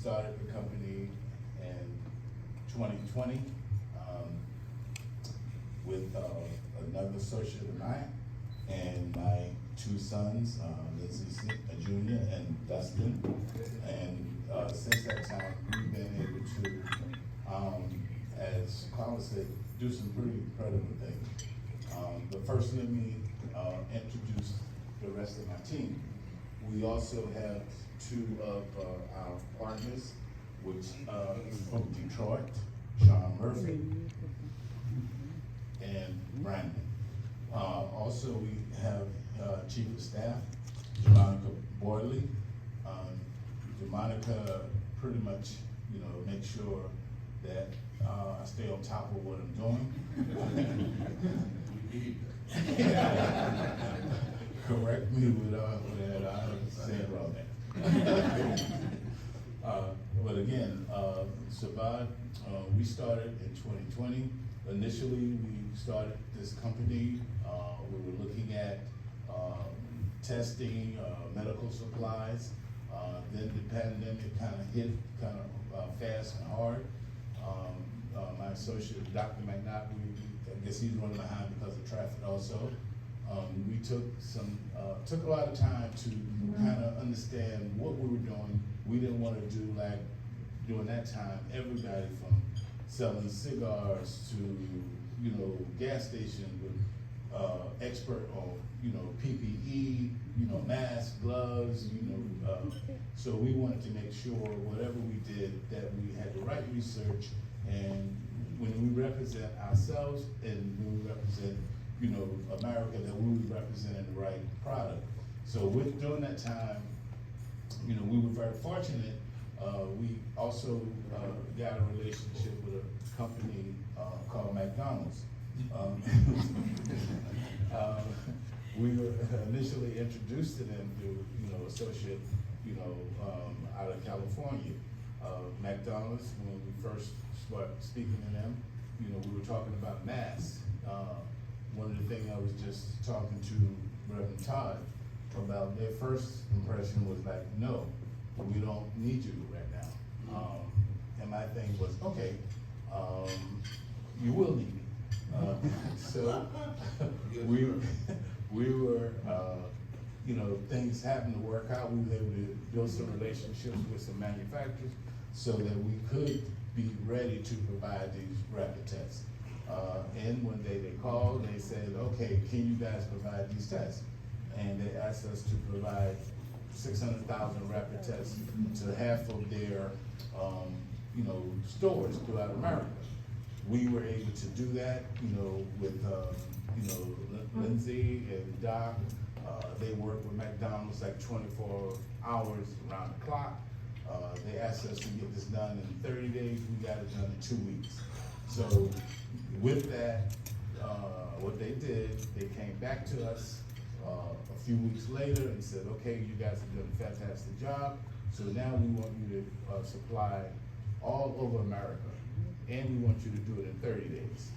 started the company in 2020 with another associate of mine and my two sons, Lindsay Jr. and Dustin. And since that time, we've been able to, as Carla said, do some pretty incredible things. But first, let me introduce the rest of my team. We also have two of our partners, which is from Detroit, Sean Murphy and Brandon. Also, we have Chief of Staff, Jamonica Boyley. Jamonica pretty much, makes sure that I stay on top of what I'm doing. Correct me without saying wrong there. But again, SIVAD, we started in 2020. Initially, we started this company. We were looking at testing, medical supplies. Then the pandemic kind of hit fast and hard. My associate, Dr. McNabb, I guess he's running behind because of traffic also. We took a lot of time to kind of understand what we were doing. We didn't want to do like during that time, everybody from selling cigars to, gas station with expert on, PPE, masks, gloves, so we wanted to make sure whatever we did that we had the right research, and when we represent ourselves and when we represent, America, that we would represent the right product. So during that time, we were very fortunate. We also got a relationship with a company called McDonald's. We were initially introduced to them through, associate, out of California. McDonald's, when we first started speaking to them, we were talking about masks. One of the things I was just talking to Reverend Todd about, their first impression was like, no, we don't need you right now. And my thing was, okay, you will need me. So we were, things happened to work out. We were able to build some relationships with some manufacturers so that we could be ready to provide these rapid tests. And one day they called and they said, okay, can you guys provide these tests? And they asked us to provide 600,000 rapid tests to half of their, stores throughout America. We were able to do that, with, Lindsay and Doc. They work with McDonald's like 24 hours around the clock. They asked us to get this done in 30 days. We got it done in 2 weeks. So with that, what they did, they came back to us a few weeks later and said, okay, you guys have done a fantastic job. So now we want you to supply all over America. And we want you to do it in 30 days.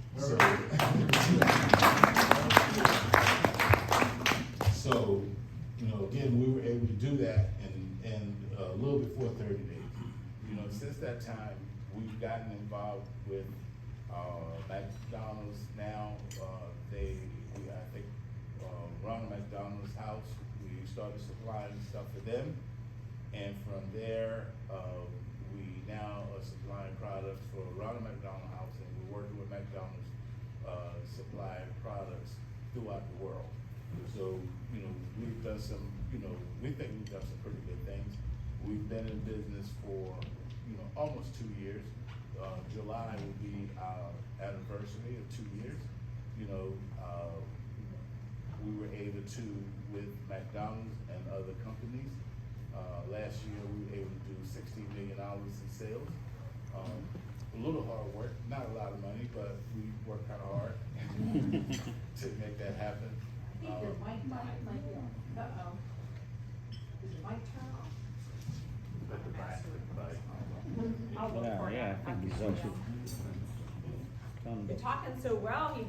So, again, we were able to do that in a little before 30 days. Since that time, we've gotten involved with McDonald's now. I think, Ronald McDonald's house, we started supplying stuff for them. And from there, we now are supplying products for Ronald McDonald House, and we're working with McDonald's supply products throughout the world. So, we've done some, we think we've done some pretty good things. We've been in business for, almost 2 years. July will be our anniversary of 2 years. We were able to, with McDonald's and other companies, last year we were able to do $16 million in sales. A little hard work, not a lot of money, but we worked kind of hard to make that happen. Your mic might be on. Uh-oh. Is your mic turned off? At the back. I'll look for it. Yeah, I think he's on You're talking so well, he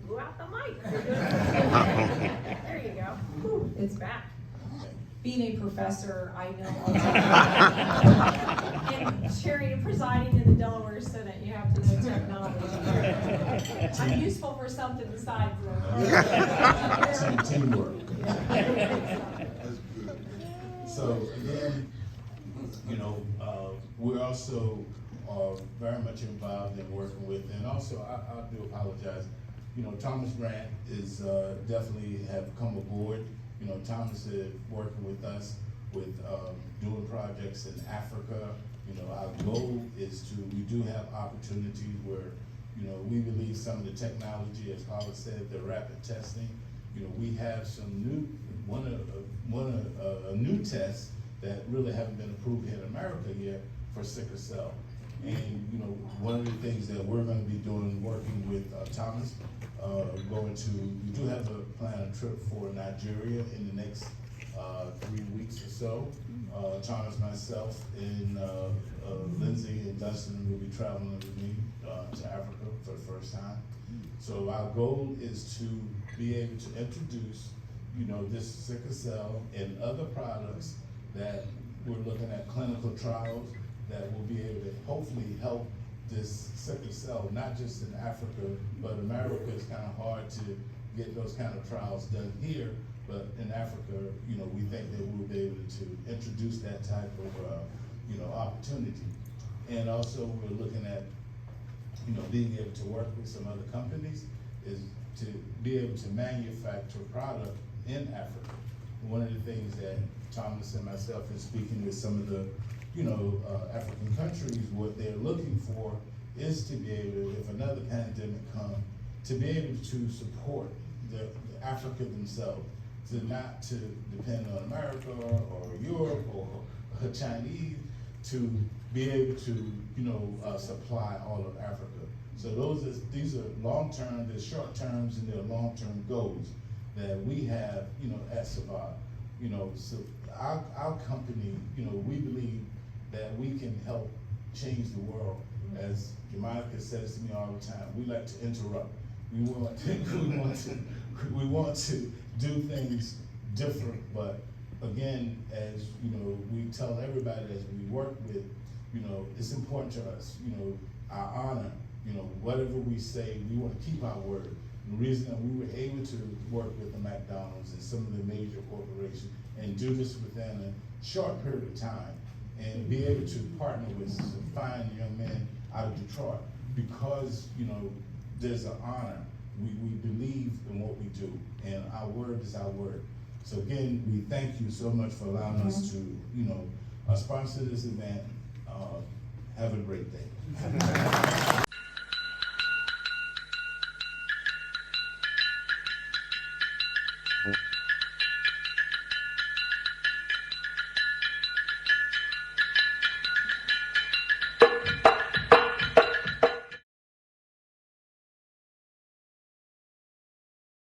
blew out the mic. There you go. Whew, it's back. Being a professor, I know a lot. And Chair, you're presiding in the Delaware Senate, you have to know technology. I'm useful for something besides Teamwork. So again, you know, we're also very much involved in working with, and also I do apologize. You know, Thomas Grant is definitely have come aboard. You know, Thomas is working with us with doing projects in Africa. You know, our goal is to, we do have opportunities where, you know, we believe some of the technology, as Howard said, the rapid testing, you know, we have some new, a new test that really haven't been approved here in America yet for sickle cell. And, you know, one of the things that we're gonna be doing, working with Thomas, we do have a planned trip for Nigeria in the next 3 weeks or so. Thomas, myself, and Lindsay and Dustin will be traveling with me to Africa for the first time. So our goal is to be able to introduce, you know, this sickle cell and other products that we're looking at clinical trials that will be able to hopefully help this sickle cell, not just in Africa, but America is kind of hard to get those kind of trials done here. But in Africa, you know, we think that we'll be able to introduce that type of, you know, opportunity. And also we're looking at, you know, being able to work with some other companies is to be able to manufacture product in Africa. One of the things that Thomas and myself is speaking with some of the, you know, African countries, what they're looking for is to be able, if another pandemic comes, to be able to support the Africa themselves, to not to depend on America or Europe or Chinese, to be able to, you know, supply all of Africa. So these are long-term, they're short-terms, and they're long-term goals that we have, you know, at SIVAD. You know, so our company, you know, we believe that we can help change the world. As Jamonica says to me all the time, we like to interrupt. We want to do things different, but again, as you know, we tell everybody as we work with, you know, it's important to us, you know, our honor, you know, whatever we say, we want to keep our word. The reason that we were able to work with the McDonald's and some of the major corporations and do this within a short period of time and be able to partner with some fine young men out of Detroit because, you know, there's an honor. We believe in what we do, and our word is our word. So again, we thank you so much for allowing us to, you know, sponsor this event. Have a great day.